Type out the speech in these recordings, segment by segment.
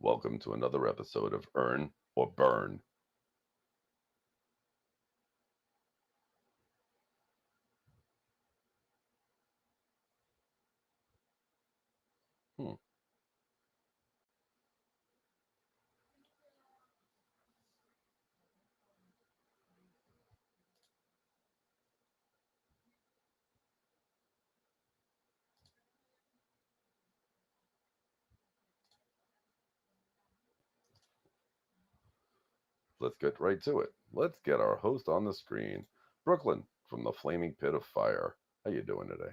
Welcome to another episode of Earn or Burn. Hmm. Let's get right to it. Let's get our host on the screen, Brooklyn from the Flaming Pit of Fire. How you doing today?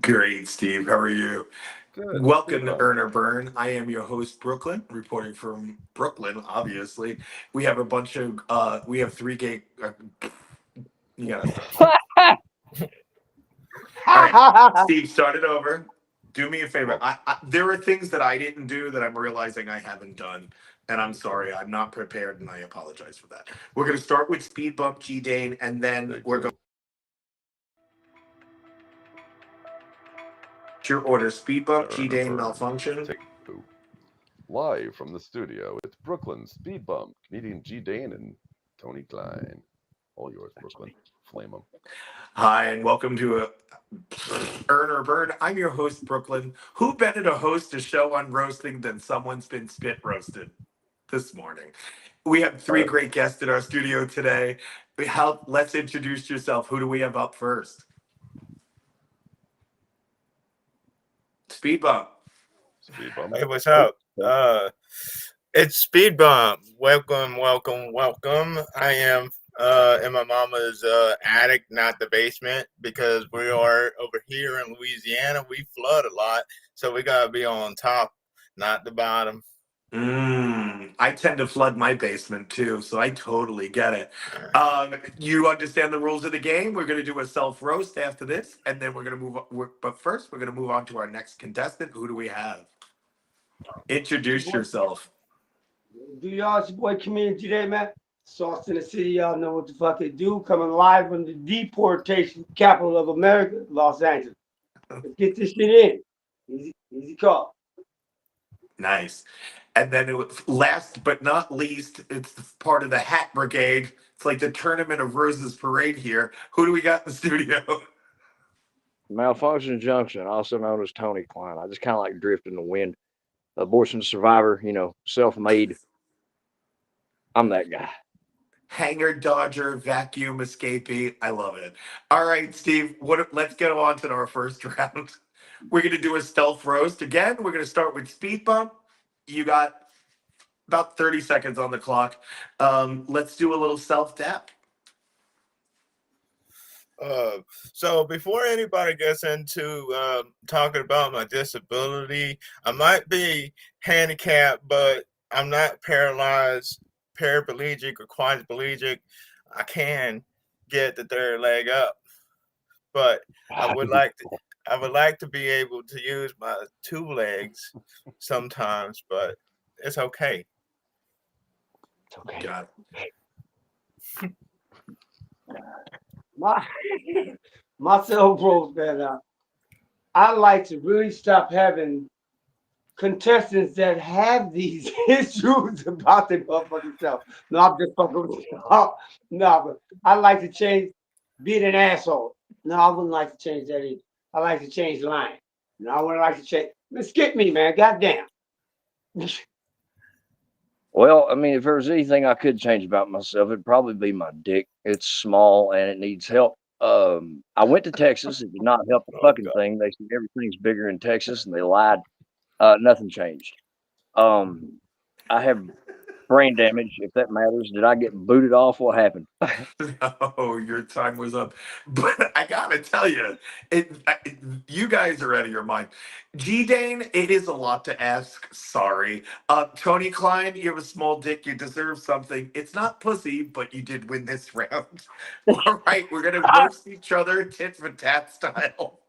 Great, Steve. How are you? Good. Speed Welcome to bump. Earn or Burn. I am your host, Brooklyn, reporting from Brooklyn, obviously. We have a bunch of, we have three gay, you gotta stop. All right, Steve, start it over. Do me a favor. Oh, There are things that I didn't do that I'm realizing I haven't done. And I'm sorry, I'm not prepared and I apologize for that. We're going to start with Speed Bump G Dane and then take we're going two. to your order Speed Bump G Earn or Dane Burn. malfunction. Take two. Live from the studio, it's Brooklyn, Speed Bump, comedian G. Dane, and Tony Klein. All yours, Brooklyn. Flame them. Hi, and welcome to Earn or Burn. I'm your host, Brooklyn. Who better to host a show on roasting than someone's been spit roasted this morning? We have three great guests in our studio today. Let's introduce yourself. Who do we have up first? Speed Bump. Speed Bump. Hey, what's up? It's Speed Bump. Welcome. I am in my mama's attic, not the basement, because we are over here in Louisiana. We flood a lot, so we gotta be on top, not the bottom. I tend to flood my basement too, so I totally get it. You understand the rules of the game. We're going to do a self roast after this, and then we're going to but first, we're going to move on to our next contestant. Who do we have? Introduce yourself. Do y'all, it's your boy comedian today, man. Sauce in the city, y'all know what the fuck it do. Coming live from the deportation capital of America, Los Angeles. Let's get this shit in. Easy call. Nice. And then last but not least, it's part of the Hat Brigade. It's like the Tournament of Roses parade here. Who do we got in the studio? Malfunction Junction, also known as Tony Klein. I just kind of like drift in the wind. Abortion survivor, self-made. I'm that guy. Hanger Dodger, vacuum escapee. I love it. All right, Steve. Let's get on to our first round. We're gonna do a stealth roast again. We're gonna start with Speed Bump. You got about 30 seconds on the clock. Let's do a little self dap. So before anybody gets into talking about my disability, I might be handicapped, but I'm not paralyzed, paraplegic, or quadriplegic. I can get the third leg up, but I would like to be able to use my two legs sometimes, but it's okay. It's okay. Got it. Myself, bros, man. I like to really stop having contestants that have these issues about their motherfucking self. No, I'm just fucking with you. No, but I like to change being an asshole. No, I wouldn't like to change that either. I like to change lying. No, I wouldn't like to change. Man, skip me, man. Goddamn. Well, I mean, if there was anything I could change about myself, it'd probably be my dick. It's small and it needs help. I went to Texas. It did not help the fucking God. thing. They said everything's bigger in Texas, and they lied. Nothing changed. I have brain damage, if that matters. Did I get booted off? What happened? Oh, your time was up. But I gotta tell you, you guys are out of your mind. G Dane, it is a lot to ask. Sorry. Tony Klein, you have a small dick. You deserve something. It's not pussy, but you did win this round. All right, we're gonna roast each other tit for tat style.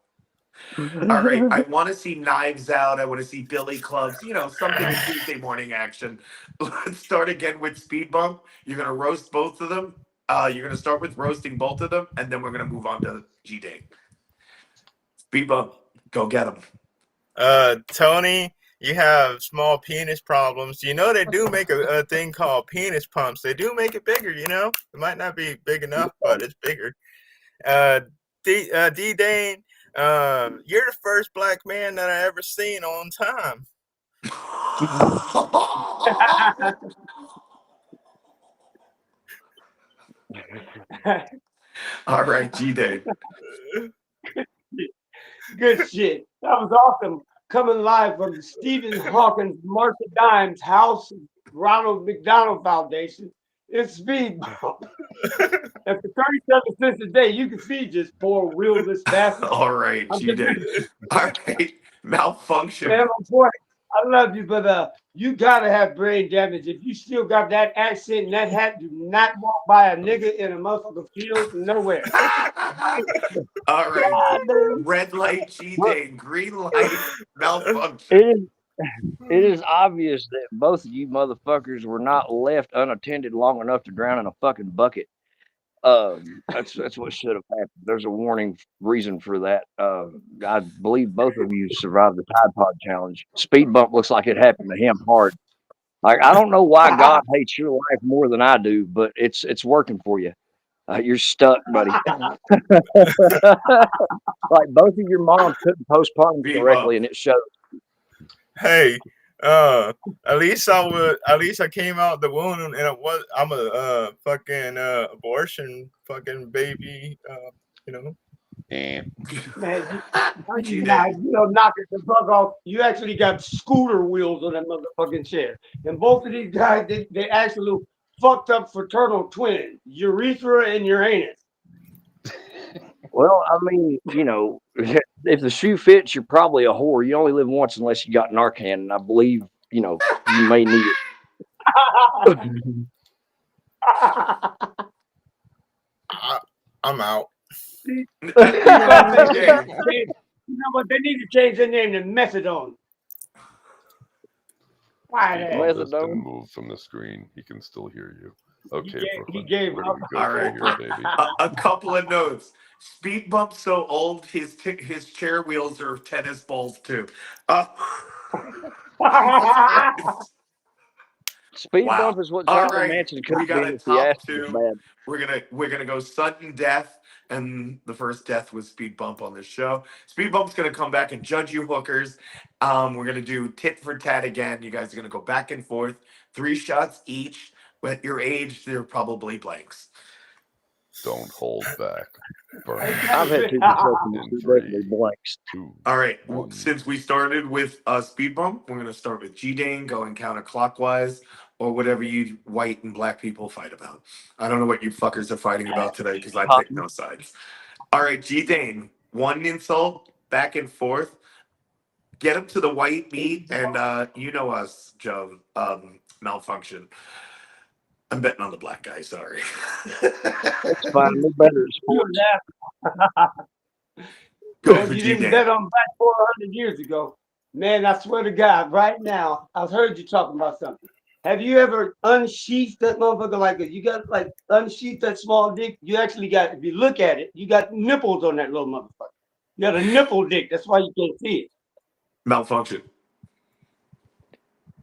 All right, I want to see Knives Out. I want to see Billy Clubs. Something Tuesday morning action. Let's start again with Speed Bump. You're gonna roast both of them. You're gonna start with roasting both of them, and then we're gonna move on to G Day. Speed Bump, go get them. Tony, you have small penis problems. You know they do make a thing called penis pumps. They do make it bigger. You know, it might not be big enough, but it's bigger. D Dane, you're the first black man that I ever seen on time. All right, G-Dane. Good shit. That was awesome. Coming live from the Stephen Hawkins Martha Dimes House Ronald McDonald Foundation. It's Speed Bump. And for 37 cents a day, you can feed just poor wheelless bastards. All right, I'm G-Dane. All right, Malfunction. Man, my boy, I love you, but you gotta have brain damage. If you still got that accent and that hat, do not walk by a nigga in a motherfucking field nowhere. All right, God, dude. red light, G-Dane. Green light, Malfunction. It is obvious that both of you motherfuckers were not left unattended long enough to drown in a fucking bucket. That's what should have happened. There's a warning reason for that. I believe both of you survived the Tide Pod challenge. Speed Bump looks like it happened to him hard. Like, I don't know why God hates your life more than I do, but it's working for you. You're stuck, buddy. Like, both of your moms couldn't postpone Speed correctly, Bump. and it shows. Hey, at least I came out the womb and I'm a fucking abortion fucking baby, you know. And Man, G-Dane. you know, knock it the fuck off. You actually got scooter wheels on that motherfucking chair. And both of these guys, they actually fucked up fraternal twins, urethra and Uranus. Well, I mean, you know, if the shoe fits, you're probably a whore. You only live once unless you got Narcan, and I believe, you know, you may need it. I'm out. You know what? They need to change their name to Methadone. Why Speed that? Bump just Methadone. didn't move from the screen. He can still hear you. Okay, He Brooklyn. gave Where do up. we go All from right. here, baby? A couple of notes. Speed Bump's so old, his chair wheels are tennis balls too. Jesus Christ. Speed Wow. Bump is what All Charlie right. Manson could We have got been a if the top acid was two. bad. We're gonna go sudden death, and the first death was Speed Bump on this show. Speed Bump's gonna come back and judge you hookers. We're gonna do tit for tat again. You guys are gonna go back and forth, 3 shots each. At your age, they're probably blanks. Don't hold back. Burn. I've had two consecutive, In two 3, definitely blanks. 2, All right. 1. Since we started with Speed Bump, we're gonna start with G-Dane, going counterclockwise, or whatever you white and black people fight about. I don't know what you fuckers are fighting about today because I pick no sides. All right, G-Dane, one insult back and forth. Get him to the white meat, and you know us, Joe. Malfunction. I'm betting on the black guy. Sorry. It's fine. No better at sports. Go Man, for you didn't G-Dane. bet on black 400 years ago. Man, I swear to God, right now, I've heard you talking about something. Have you ever unsheathed that motherfucker like you got like unsheathed that small dick? You actually got, if you look at it, you got nipples on that little motherfucker. You got a nipple dick. That's why you can't see it. Malfunction.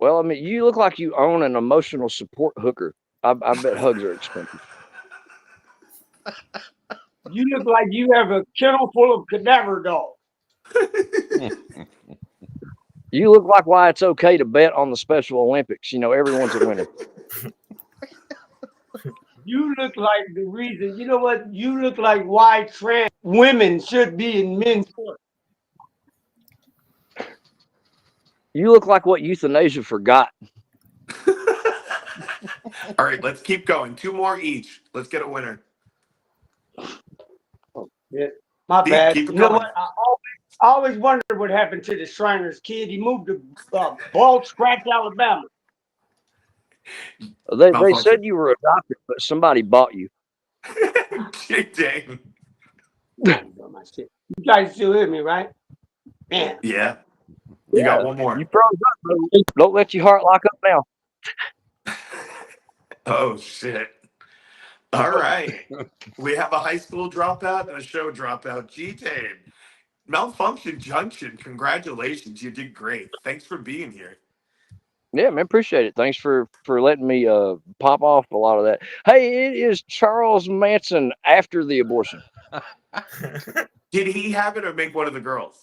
Well, I mean, you look like you own an emotional support hooker. I bet hugs are expensive. You look like you have a kennel full of cadaver dogs. You look like why it's okay to bet on the Special Olympics. You know, everyone's a winner. You look like the reason, you know what? You look like why trans women should be in men's sports. You look like what euthanasia forgot. All right, let's keep going. 2 more each. Let's get a winner. Yeah, my Keep bad. it You know going. what? I always wondered what happened to the Shriners kid. He moved to Bald Scratch, Alabama. They Malfunction. said you were adopted, but somebody bought you. Dang. My shit. You guys still hear me, right? Man. Yeah. You got one more. You froze up, bro. Don't let your heart lock up now. Oh, shit. All right. We have a high school dropout and a show dropout. G-Dane. Malfunction Junction, congratulations. You did great. Thanks for being here. Yeah, man, appreciate it. Thanks for letting me pop off a lot of that. Hey, it is Charles Manson after the abortion. Did he have it or make one of the girls?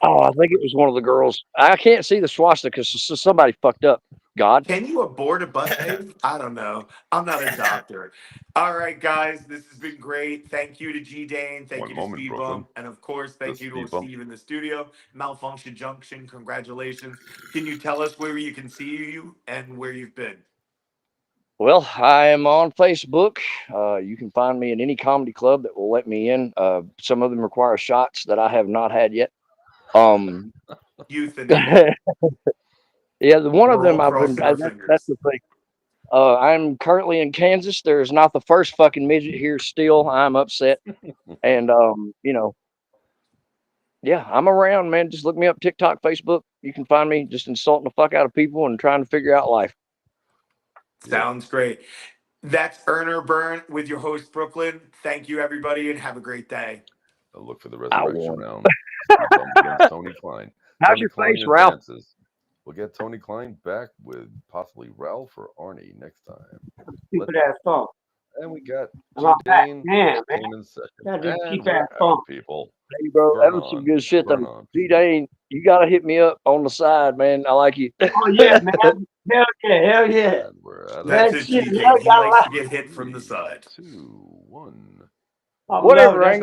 Oh, I think it was one of the girls. I can't see the swastika because somebody fucked up. God. Can you abort a butt babe? I don't know. I'm not a doctor. All right, guys, this has been great. Thank you to G Dane. Thank One you to moment, Speed Brooklyn. Bump. And of course, thank The you to speed bump. Steve in the studio. Malfunction Junction, congratulations. Can you tell us where you can see you and where you've been? Well, I am on Facebook. You can find me in any comedy club that will let me in. Some of them require shots that I have not had yet. Euthanasia. Yeah, the one of We're them all I've been. crossing our That's fingers. the thing. I'm currently in Kansas. There's not the first fucking midget here still. I'm upset. And, you know, yeah, I'm around, man. Just look me up TikTok, Facebook. You can find me just insulting the fuck out of people and trying to figure out life. Sounds great. That's Earner Burn with your host, Brooklyn. Thank you, everybody, and have a great day. I'll look for the I resurrection won. round. Speed bump against Tony Klein. How's Tony your Klein face, Ralph? advances. We'll get Tony Klein back with possibly Ralph or Arnie next time. Stupid ass phone. And we got I'm on back. G-Dane Damn, man. came in second. Got this And cheap we're ass phone. out, people. Hey, bro, that Burn was some on. good shit. Burn Though. on. G-Dane, you got to hit me up on the side, man. I like you. Oh, yeah, man. Hell yeah, hell yeah. And we're out of That's That it, shit, G hell Dane. He got a likes lot. to get hit from the side. 2, 1. Oh, no, Whatever, that's Angle.